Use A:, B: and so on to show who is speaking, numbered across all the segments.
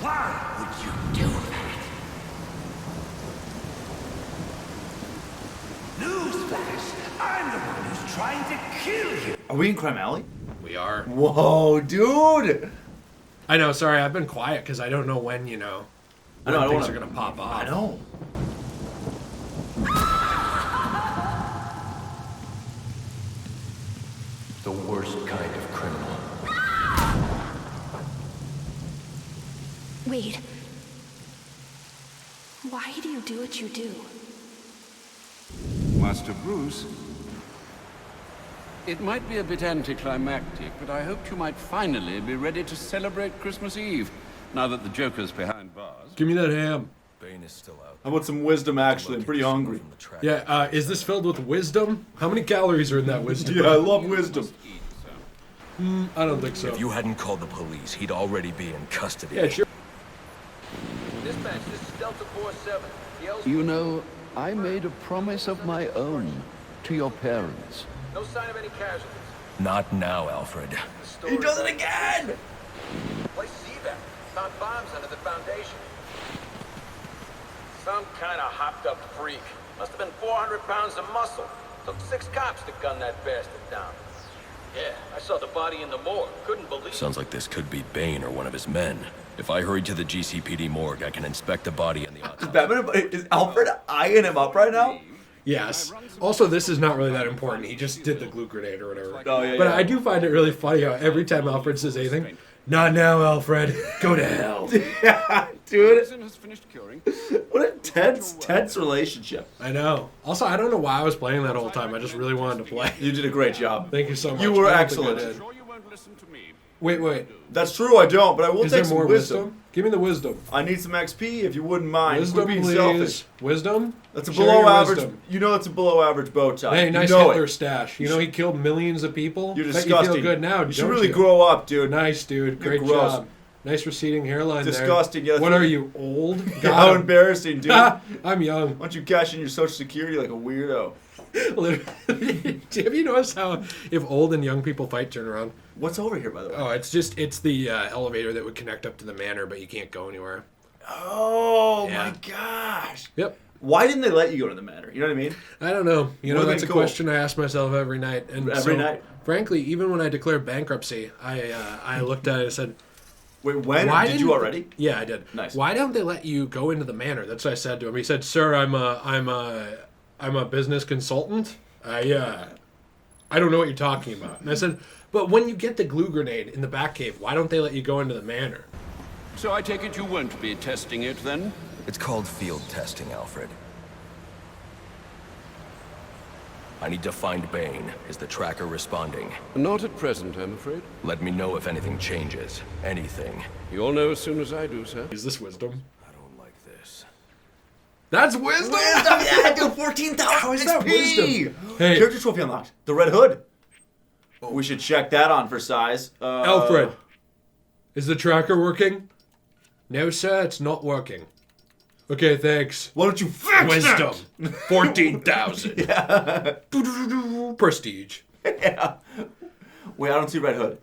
A: Why would you do that? Newsflash! I'm the one who's trying to kill you!
B: Are we in Crime Alley?
C: We are.
B: Whoa, dude!
C: I know, sorry, I've been quiet because I don't know when, you know,
B: I know,
C: things are going to pop off.
B: I know.
D: The worst kind of criminal.
E: Wait. Why do you do what you do?
F: Master Bruce, it might be a bit anticlimactic, but I hoped you might finally be ready to celebrate Christmas Eve, now that the Joker's behind bars.
C: Give me that ham.
D: Bane is still out.
B: I want some wisdom, actually. I'm pretty hungry.
C: Yeah, is this filled with wisdom? How many calories are in that wisdom?
B: Yeah, I love wisdom.
C: I don't think so.
D: If you hadn't called the police, he'd already be in custody.
C: Yeah, sure.
G: Dispatch, this is Delta 47.
F: You know, I made a promise of my own to your parents.
G: No sign of any casualties.
D: Not now, Alfred.
B: He does it again!
G: Place CVAC. Found bombs under the foundation. Some kind of hopped-up freak. Must have been 400 pounds of muscle. Took 6 cops to gun that bastard down. Yeah, I saw the body in the morgue. Couldn't believe it.
D: Sounds like this could be Bane or one of his men. If I hurry to the GCPD morgue, I can inspect the body and the autopsy.
B: Is Alfred eyeing him up right now?
C: Yes. Also, this is not really that important. He just did the glue grenade or whatever.
B: Oh, yeah,
C: but
B: yeah.
C: I do find it really funny how every time Alfred says anything, not now, Alfred. Go to hell.
B: Yeah, dude.
F: Has finished curing.
B: What a tense relationship.
C: I know. Also, I don't know why I was playing that whole time. I just really wanted to play.
B: You did a great job.
C: Thank you so much.
B: You were
C: I don't think I
B: excellent.
C: did.
F: Sure you won't listen to me.
C: Wait.
B: That's true, I don't, but I will
C: Is
B: take
C: there
B: some
C: more
B: wisdom.
C: wisdom? Give me the wisdom.
B: I need some XP if you wouldn't mind.
C: Wisdom,
B: Quit being
C: please.
B: selfish.
C: Wisdom?
B: That's a
C: Share
B: below
C: your
B: average.
C: wisdom.
B: You know that's a below average bow tie.
C: Hey, nice
B: you know
C: Hitler
B: it.
C: stash. You know he killed millions of people?
B: You're
C: Bet
B: disgusting.
C: You feel good now,
B: You should
C: don't
B: really
C: you?
B: grow up, dude.
C: Nice, dude.
B: You're
C: Great
B: gross.
C: job. Nice receding hairline
B: Disgusting.
C: there.
B: Yeah,
C: What
B: that's-
C: are you, old?
B: Yeah, how embarrassing, dude. Why
C: I'm young.
B: don't you cash in your social security like a weirdo?
C: Have you noticed how if old and young people fight, turn around?
B: What's over here, by the way?
C: Oh, it's the elevator that would connect up to the manor, but you can't go anywhere.
B: Oh
C: Yeah.
B: my gosh.
C: Yep.
B: Why didn't they let you go to the manor? You know what I mean?
C: I don't know. You know,
B: Would've
C: that's a
B: been cool.
C: question I ask myself every night. And
B: Every night?
C: Frankly, even when I declared bankruptcy, I looked at it and said,
B: Wait, when?
C: Why
B: Did
C: didn't-
B: you already?
C: yeah, I did.
B: Nice.
C: Why don't they let you go into the manor? That's what I said to him. He said, "Sir, I'm a business consultant. I don't know what you're talking about." And I said, "But when you get the glue grenade in the Batcave, why don't they let you go into the manor?"
F: So I take it you won't be testing it then?
D: It's called field testing, Alfred. I need to find Bane. Is the tracker responding?
F: Not at present, I'm afraid.
D: Let me know if anything changes. Anything.
F: You'll know as soon as I do, sir.
C: Is this wisdom?
D: I don't like this.
C: That's wisdom.
B: Yeah, dude, 14,000
C: How is that
B: XP.
C: wisdom? Hey.
B: Character trophy unlocked. The Red Hood. We should check that on for size.
C: Alfred, is the tracker working? No, sir, it's not working. Okay, thanks.
B: Why don't you fix
C: Wisdom.
B: it?
C: 14,000.
B: Yeah.
C: Prestige.
B: Yeah. Wait, I don't see Red Hood.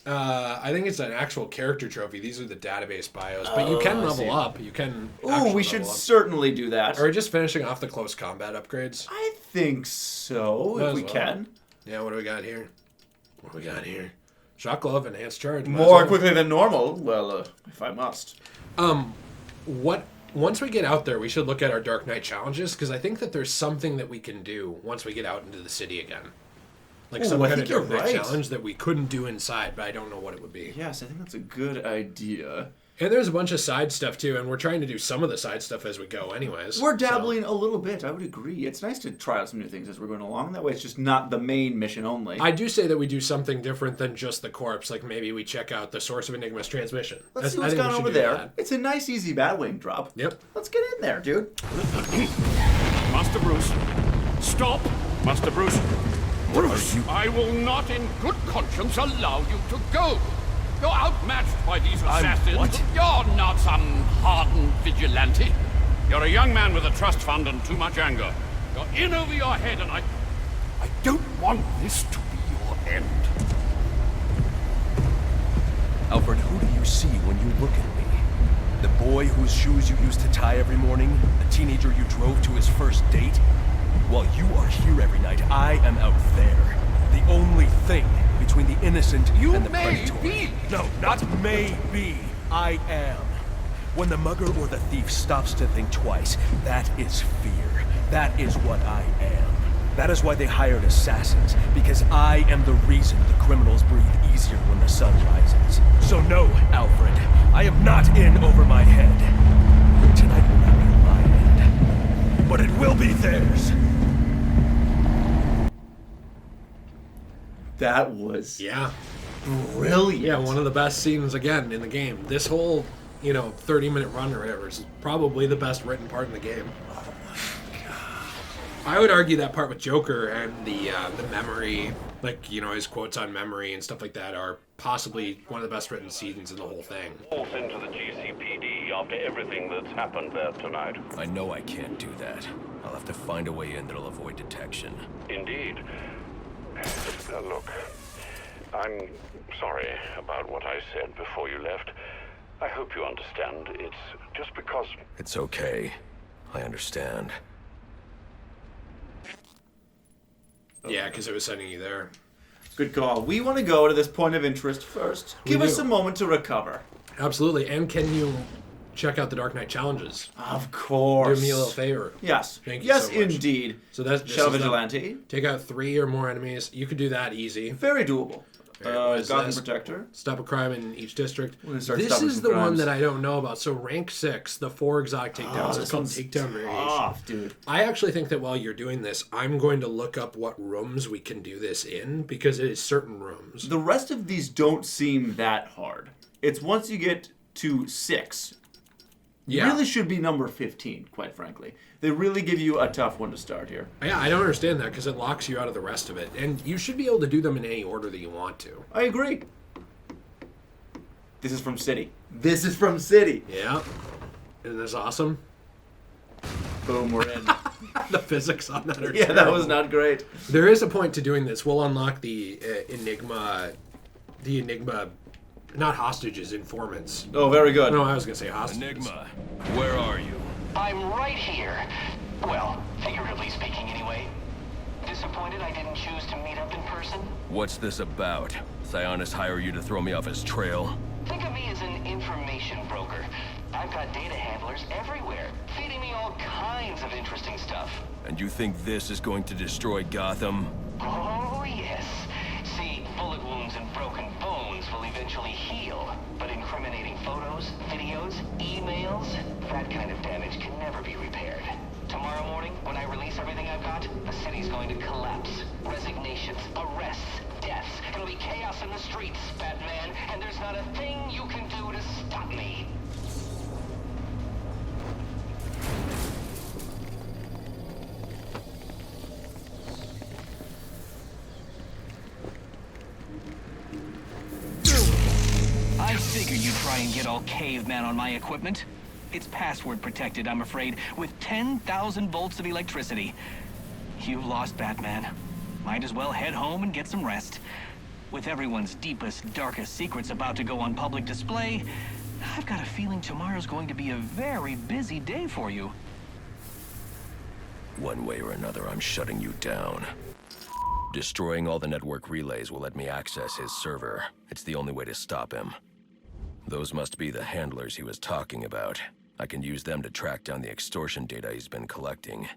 C: I think it's an actual character trophy. These are the database bios, but you can
B: I
C: level
B: see.
C: up. You can.
B: Ooh,
C: actually
B: we should
C: level up.
B: certainly do that.
C: Are we just finishing off the close combat upgrades?
B: I think so,
C: Might
B: if
C: as
B: we
C: well.
B: can.
C: Yeah. What do we got here? What do we got here? Shock glove, enhanced charge. might as
B: More
C: well.
B: quickly than normal. Well, if I must.
C: Once we get out there, we should look at our Dark Knight challenges because I think that there's something that we can do once we get out into the city again. Like
B: Ooh,
C: some
B: I
C: kind
B: think
C: of Dark
B: you're
C: Knight
B: right.
C: challenge that we couldn't do inside, but I don't know what it would be.
B: Yes, I think that's a good idea.
C: And there's a bunch of side stuff too, and we're trying to do some of the side stuff as we go anyways.
B: We're
C: so-
B: dabbling a little bit, I would agree. It's nice to try out some new things as we're going along. That way it's just not the main mission only.
C: I do say that we do something different than just the corpse. Like maybe we check out the source of Enigma's transmission.
B: Let's see
C: I
B: what's
C: think we
B: going
C: should
B: over
C: do
B: there.
C: that.
B: It's a nice, easy Batwing drop.
C: Yep.
B: Let's get in there, dude.
F: Master Bruce, stop Master Bruce.
D: Bruce,
F: I will not in good conscience allow you to go. You're outmatched by these assassins.
D: what?
F: You're not some hardened vigilante. You're a young man with a trust fund and too much anger. You're in over your head, and I don't want this to be your end.
D: Alfred, who do you see when you look at me? The boy whose shoes you used to tie every morning? The teenager you drove to his first date? While you are here every night, I am out there. The only thing between the innocent and the predatory.
F: Be.
D: No, not may be. I am. When the mugger or the thief stops to think twice, that is fear. That is what I am. That is why they hired assassins, because I am the reason the criminals breathe easier when the sun rises. So no, Alfred, I am not in over my head. Tonight will not be my end, but it will be theirs.
B: That was
C: Yeah.
B: brilliant.
C: Yeah, one of the best scenes, again, in the game. This whole, 30-minute run or whatever is probably the best written part in the game. I would argue that part with Joker and the memory, his quotes on memory and stuff like that are possibly one of the best written scenes in the whole thing.
F: Bolt into the GCPD after everything that's happened there tonight.
D: I know I can't do that. I'll have to find a way in that'll avoid detection.
F: Indeed. Look, I'm sorry about what I said before you left. I hope you understand. It's just because...
D: It's okay. I understand.
C: Yeah, because it was sending you there.
B: Good call. We want to go to this point of interest first. Give us a moment to recover.
C: Absolutely. And can you check out the Dark Knight challenges?
B: Of course.
C: Do me a little favor.
B: Yes.
C: Thank you
B: yes,
C: so much.
B: indeed.
C: So that's
B: Shadow Vigilante.
C: Take out 3 or more enemies. You could do that easy.
B: Very doable.
C: What is
B: Gotham
C: this?
B: Protector.
C: Stop a crime in each district.
B: We're gonna start
C: This
B: stopping
C: is
B: some
C: the one
B: crimes.
C: that I don't know about. So rank 6, the 4 exotic takedowns. It's called
B: This one's
C: takedown variation.
B: tough, dude.
C: I actually think that while you're doing this, I'm going to look up what rooms we can do this in, because it is certain rooms.
B: The rest of these don't seem that hard. It's once you get to 6.
C: Yeah.
B: Really should be number 15, quite frankly. They really give you a tough one to start here.
C: Yeah, I don't understand that because it locks you out of the rest of it. And you should be able to do them in any order that you want to.
B: I agree. This is from City. This is from City.
C: Yeah. Isn't this awesome?
B: Boom, we're in.
C: The physics on that are
B: Yeah, that
C: terrible.
B: was not great.
C: There is a point to doing this. We'll unlock the Enigma, not hostages, informants.
B: Oh, very good.
C: No, I was going to say hostages.
D: Enigma, where are you?
H: I'm right here. Well, figuratively speaking anyway. Disappointed I didn't choose to meet up in person?
D: What's this about? Sionis hire you to throw me off his trail?
H: Think of me as an information broker. I've got data handlers everywhere, feeding me all kinds of interesting stuff.
D: And you think this is going to destroy Gotham?
H: Oh, yes. See, bullet wounds and broken bones will eventually heal. But incriminating photos, videos, emails, that kind of damage can never be repaired. Tomorrow morning, when I release everything I've got, the city's going to collapse. Resignations, arrests, deaths. It'll be chaos in the streets, Batman, and there's not a thing you can do to stop me. I figure you try and get all caveman on my equipment. It's password protected, I'm afraid, with 10,000 volts of electricity. You lost, Batman. Might as well head home and get some rest. With everyone's deepest, darkest secrets about to go on public display, I've got a feeling tomorrow's going to be a very busy day for you.
D: One way or another, I'm shutting you down. Destroying all the network relays will let me access his server. It's the only way to stop him. Those must be the handlers he was talking about. I can use them to track down the extortion data he's been collecting.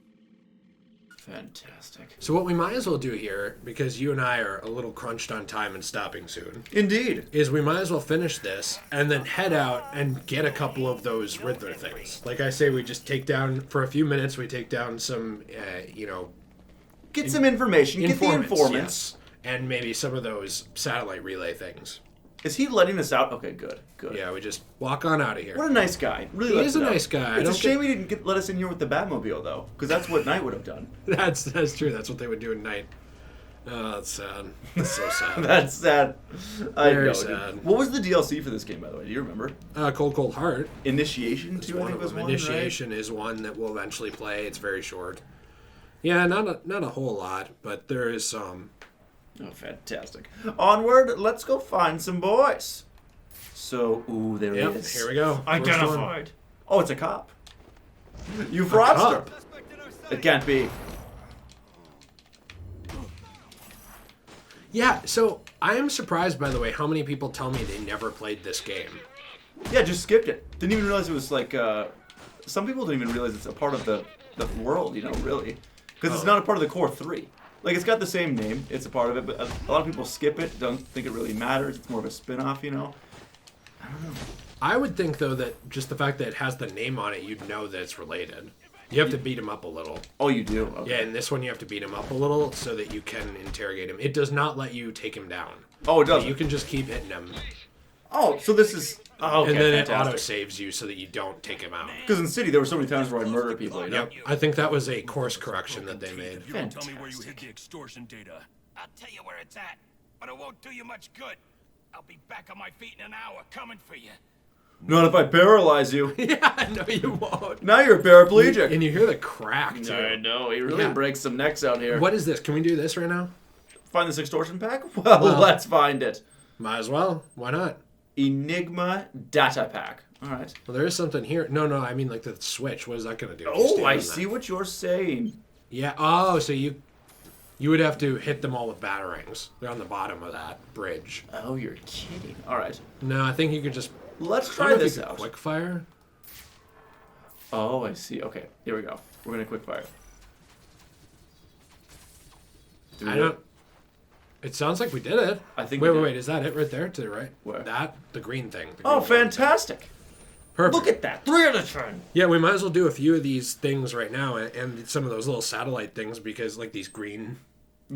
B: Fantastic.
C: So what we might as well do here, because you and I are a little crunched on time and stopping soon,
B: Indeed.
C: is we might as well finish this and then head out and get a couple of those Riddler things. Like I say, we just take down, for a few minutes, we take down some,
B: Get some information. Get the informants.
C: yes. And maybe some of those satellite relay things.
B: Is he letting us out? Okay, good.
C: Yeah, we just walk on out of here.
B: What a nice guy. Really
C: He
B: lets
C: is a
B: it out.
C: nice guy.
B: It's a shame he didn't let us in here with the Batmobile, though, because that's what Knight would have done.
C: That's true. That's what they would do at night. Oh, that's sad. That's so sad.
B: That's sad. I
C: Very
B: know,
C: sad.
B: dude. What was the DLC for this game, by the way? Do you remember?
C: Cold Heart.
B: Initiation 2, I think was one,
C: Initiation is one that we'll eventually play. It's very short. Yeah, not a whole lot, but there is some.
B: Oh, fantastic. Onward, let's go find some boys. So, ooh, there he is.
C: Here we go.
B: Identified. Oh, it's a cop. You fraudster. It can't be.
C: Yeah, so I am surprised, by the way, how many people tell me they never played this game.
B: Yeah, just skipped it. Didn't even realize it was like, some people didn't even realize it's a part of the world, you know, really. Because it's not a part of the core 3. Like, it's got the same name, it's a part of it, but a lot of people skip it, don't think it really matters. It's more of a spin-off, you know. I don't know.
C: I would think, though, that just the fact that it has the name on it, you'd know that it's related. You have to beat him up a little.
B: Oh, you do? Okay.
C: Yeah, in this one you have to beat him up a little so that you can interrogate him. It does not let you take him down.
B: Oh, it doesn't?
C: You can just keep hitting him.
B: Oh, so this is... Oh, okay,
C: and then
B: fantastic.
C: it auto-saves you so that you don't take him out.
B: Because in City, there were so many times where I'd murder people, you know?
C: Yep, I think that was a course correction that they made.
D: You won't tell me where you hid the extortion data.
A: I'll tell you where it's at, but it won't do you much good. I'll be back on my feet in an hour, coming for you.
B: Not if I paralyze you.
C: Yeah, no, you won't.
B: Now you're paraplegic.
C: And you hear the crack, too.
B: I know. He really breaks some necks out here.
C: What is this? Can we do this right now?
B: Find this extortion pack? Well, let's find it.
C: Might as well. Why not?
B: Enigma data pack. All right.
C: Well, there is something here. No, I mean like the switch. What is that going to do?
B: Oh, I see what you're saying.
C: Yeah. Oh, so you would have to hit them all with batarangs. They're on the bottom of that bridge.
B: Oh, you're kidding. All right.
C: No, I think you could just...
B: Let's try this out.
C: Quick fire?
B: Oh, I see. Okay, here we go. We're going to quick fire.
C: I don't... It sounds like we did it.
B: I think
C: Wait. Is that it right there to the right?
B: Where?
C: That? The green thing.
B: Oh, fantastic.
C: Perfect.
B: Look at that. 3 out of 10.
C: Yeah, we might as well do a few of these things right now and some of those little satellite things because like these green...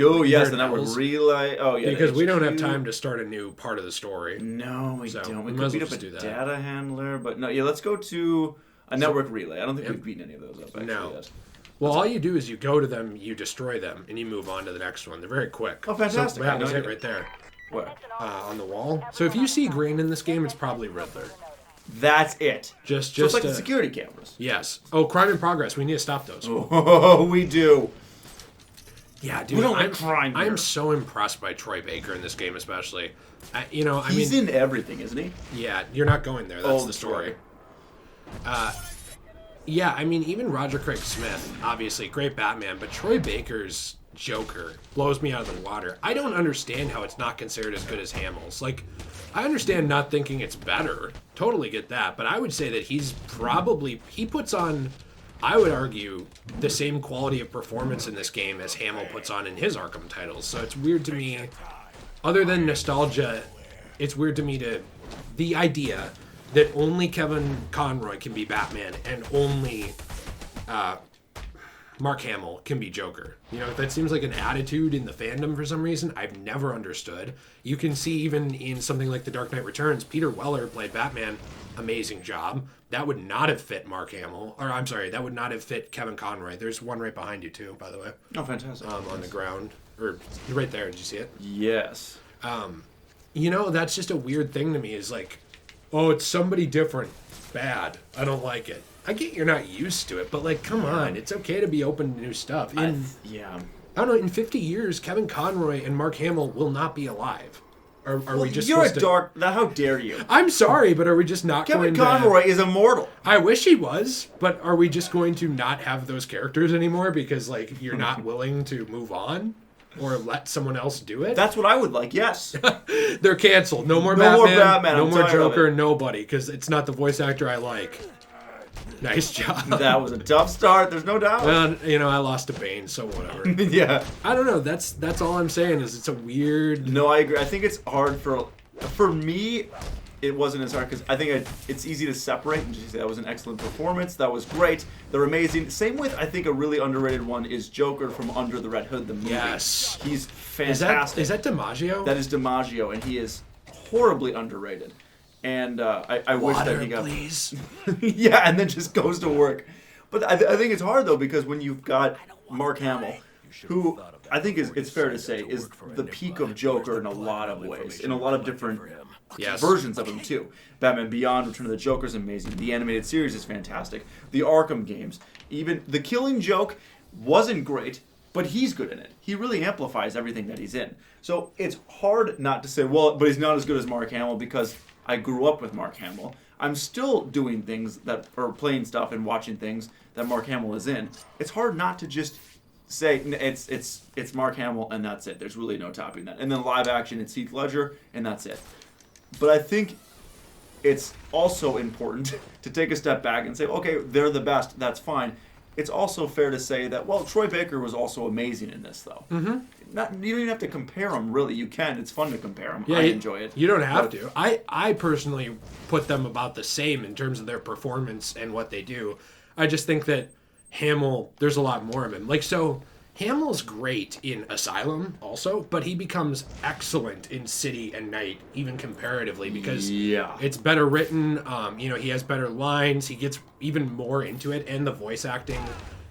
B: Oh, yes, the
C: Nerd
B: network
C: owls.
B: relay. Oh, yeah.
C: Because we don't have
B: HQ.
C: time to start a new part of the story.
B: No, we don't. We
C: might
B: could
C: as well
B: beat up a
C: just do that.
B: data handler, but no, yeah, let's go to a network relay. I don't think we've beaten any of those up, actually.
C: No.
B: Yet.
C: Well, all you do is you go to them, you destroy them, and you move on to the next one. They're very quick.
B: Oh, fantastic.
C: So that
B: I
C: was
B: know
C: it
B: you-
C: right there
B: Where?
C: on the wall. So if you see green in this game, it's probably Riddler.
B: That's it.
C: Just
B: So it's like the security cameras.
C: Yes. Oh, crime in progress. We need to stop those.
B: Oh, we do.
C: Yeah, dude.
B: We don't like crime here.
C: I'm so impressed by Troy Baker in this game, especially.
B: He's in everything, isn't he?
C: Yeah, you're not going there. That's
B: Oh,
C: the story.
B: Troy.
C: Yeah, I mean, even Roger Craig Smith, obviously, great Batman, but Troy Baker's Joker blows me out of the water. I don't understand how it's not considered as good as Hamill's. Like, I understand not thinking it's better. Totally get that. But I would say that he puts on, I would argue, the same quality of performance in this game as Hamill puts on in his Arkham titles. So it's weird to me, other than nostalgia, it's weird to me the idea that only Kevin Conroy can be Batman and only Mark Hamill can be Joker. You know, that seems like an attitude in the fandom for some reason I've never understood. You can see even in something like The Dark Knight Returns, Peter Weller played Batman, amazing job. That would not have fit Mark Hamill, or I'm sorry, that would not have fit Kevin Conroy. There's one right behind you too, by the way.
B: Oh, fantastic.
C: On the ground, or right there. Did you see it?
B: Yes.
C: You know, that's just a weird thing to me. Is like, oh, it's somebody different. Bad. I don't like it. I get you're not used to it, but like, come on, it's okay to be open to new stuff. I don't know. In 50 years, Kevin Conroy and Mark Hamill will not be alive. Are we just?
B: You're a
C: supposed to...
B: dark. How dare you?
C: I'm sorry, but are we just not
B: Kevin
C: going
B: Conroy is immortal.
C: I wish he was, but are we just going to not have those characters anymore because like you're not willing to move on or let someone else do it?
B: That's what I would like. Yes.
C: They're canceled. No more
B: No
C: Batman.
B: more Batman,
C: No
B: I'm
C: more
B: tired of
C: Joker.
B: it.
C: Nobody, because it's not the voice actor I like. Nice job.
B: That was a tough start. There's no doubt.
C: Well, you know, I lost to Bane, so whatever.
B: Yeah.
C: I don't know. That's all I'm saying is it's a weird.
B: No, I agree. I think it's hard for me. It wasn't as hard because I think it's easy to separate and just say that was an excellent performance. That was great. They're amazing. Same with I think a really underrated one is Joker from Under the Red Hood, the movie.
C: Yes.
B: He's fantastic.
C: Is that DiMaggio?
B: That is DiMaggio, and he is horribly underrated. And I wish that he got...
C: please.
B: Yeah, and then just goes to work. But I think it's hard, though, because when you've got Mark Hamill, who I think it's fair to say is the peak of Joker in a lot of ways, in a lot of different versions of him, too. Batman Beyond, Return of the Joker is amazing. The animated series is fantastic. The Arkham games. Even The Killing Joke wasn't great, but he's good in it. He really amplifies everything that he's in. So it's hard not to say, well, but he's not as good as Mark Hamill because I grew up with Mark Hamill. I'm still doing things or playing stuff and watching things that Mark Hamill is in. It's hard not to just say it's Mark Hamill and that's it. There's really no topping that. And then live action, it's Heath Ledger and that's it. But I think it's also important to take a step back and say, okay, they're the best. That's fine. It's also fair to say that, well, Troy Baker was also amazing in this, though. Mm-hmm. You don't even have to compare them, really. You can. It's fun to compare them.
C: Yeah,
B: I enjoy it.
C: You don't have to. I personally put them about the same in terms of their performance and what they do. I just think that Hamill, there's a lot more of him. Like, so Hamill's great in Asylum also, but he becomes excellent in City and Night, even comparatively, because it's better written. He has better lines. He gets even more into it, and the voice acting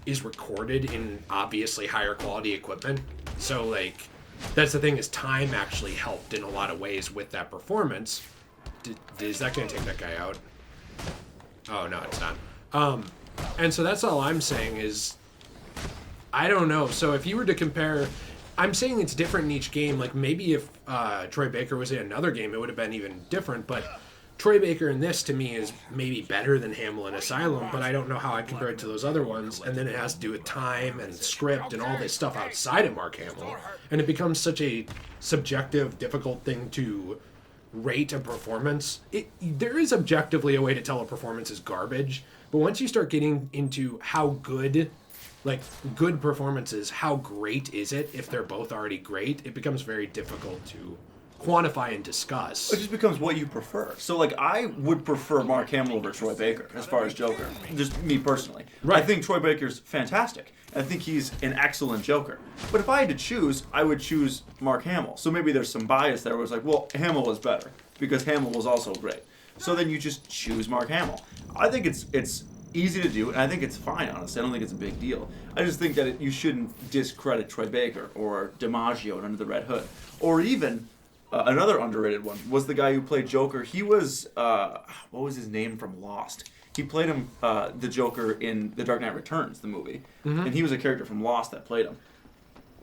C: is recorded in obviously higher quality equipment. So, like, that's the thing, is time actually helped in a lot of ways with that performance. Is that going to take that guy out? Oh, no, it's not. And so that's all I'm saying is, I don't know. So if you were to compare, I'm saying it's different in each game. Like, maybe if Troy Baker was in another game, it would have been even different. But Troy Baker in this, to me, is maybe better than Hamill in Asylum, but I don't know how I'd compare it to those other ones. And then it has to do with time and script and all this stuff outside of Mark Hamill. And it becomes such a subjective, difficult thing to rate a performance. There is objectively a way to tell a performance is garbage, but once you start getting into how good... like, good performances, how great is it if they're both already great? It becomes very difficult to quantify and discuss.
B: It just becomes what you prefer. So, like, I would prefer Mark Hamill over Troy Baker as far as Joker. Just me personally.
C: Right.
B: I think Troy Baker's fantastic. I think he's an excellent Joker. But if I had to choose, I would choose Mark Hamill. So maybe there's some bias there where it's like, well, Hamill was better because Hamill was also great. So then you just choose Mark Hamill. I think it's easy to do, and I think it's fine, honestly. I don't think it's a big deal. I just think that you shouldn't discredit Troy Baker or DiMaggio in Under the Red Hood. Or even, another underrated one was the guy who played Joker. He was, what was his name from Lost? He played him, the Joker in The Dark Knight Returns, the movie. Mm-hmm. And he was a character from Lost that played him.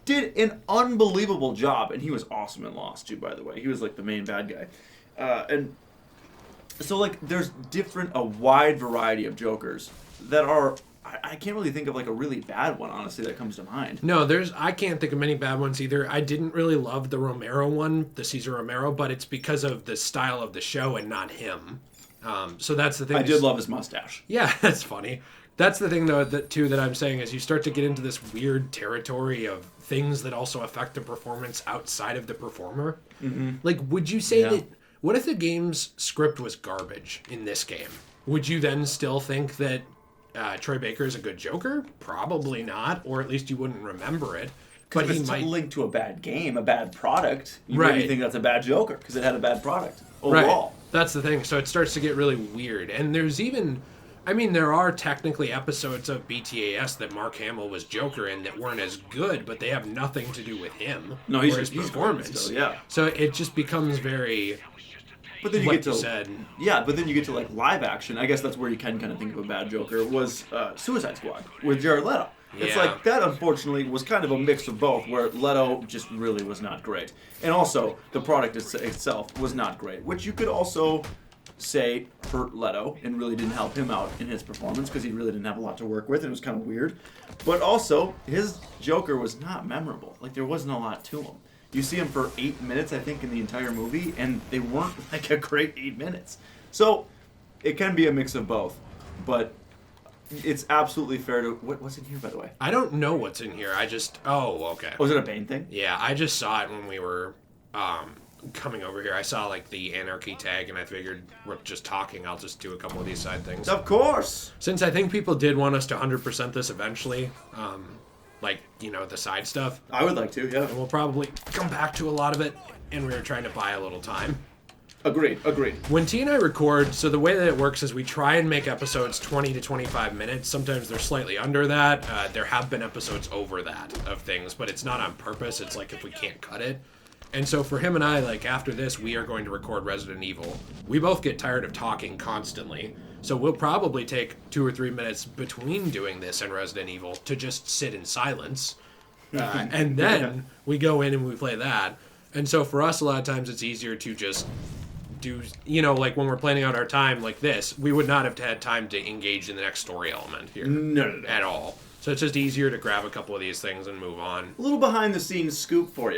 B: Did an unbelievable job, and he was awesome in Lost, too, by the way. He was, like, the main bad guy. So, like, there's a wide variety of Jokers that are, I can't really think of, like, a really bad one, honestly, that comes to mind.
C: No, I can't think of many bad ones either. I didn't really love the Romero one, the Cesar Romero, but it's because of the style of the show and not him. So that's the thing.
B: I did love his mustache.
C: Yeah, that's funny. That's the thing, though, that I'm saying, is you start to get into this weird territory of things that also affect the performance outside of the performer. Mm-hmm. Like, would you say that... What if the game's script was garbage in this game? Would you then still think that Troy Baker is a good Joker? Probably not, or at least you wouldn't remember it.
B: But he might link to a bad game, a bad product. You maybe think that's a bad Joker because it had a bad product overall.
C: Right. That's the thing. So it starts to get really weird. And there's even... I mean, there are technically episodes of BTAS that Mark Hamill was Joker in that weren't as good, but they have nothing to do with him or his performance.
B: Still, yeah.
C: So it just becomes very...
B: But then you get to but then you get to like live action. I guess that's where you can kind of think of a bad Joker. Was Suicide Squad with Jared Leto. It's like that. Unfortunately, was kind of a mix of both, where Leto just really was not great, and also the product itself was not great, which you could also say hurt Leto and really didn't help him out in his performance because he really didn't have a lot to work with and it was kind of weird. But also his Joker was not memorable. Like there wasn't a lot to him. You see him for 8 minutes, I think, in the entire movie, and they weren't like a great 8 minutes. So it can be a mix of both, but it's absolutely fair to... What's in here, by the way?
C: I don't know what's in here. Oh, okay.
B: Was it a Bane thing?
C: Yeah, I just saw it when we were coming over here. I saw like the Anarchy tag, and I figured we're just talking. I'll just do a couple of these side things.
B: Of course!
C: Since I think people did want us to 100% this eventually, like, you know, the side stuff.
B: I would like to, yeah.
C: And we'll probably come back to a lot of it, and we were trying to buy a little time.
B: Agreed.
C: When T and I record, so the way that it works is we try and make episodes 20 to 25 minutes. Sometimes they're slightly under that. There have been episodes over that of things, but it's not on purpose. It's like if we can't cut it. And so for him and I, like after this, we are going to record Resident Evil. We both get tired of talking constantly. So we'll probably take 2 or 3 minutes between doing this and Resident Evil to just sit in silence. And then we go in and we play that. And so for us, a lot of times it's easier to just do, you know, like when we're planning out our time like this, we would not have had time to engage in the next story element here.
B: No.
C: At all. So it's just easier to grab a couple of these things and move on.
B: A little behind the scenes scoop for you.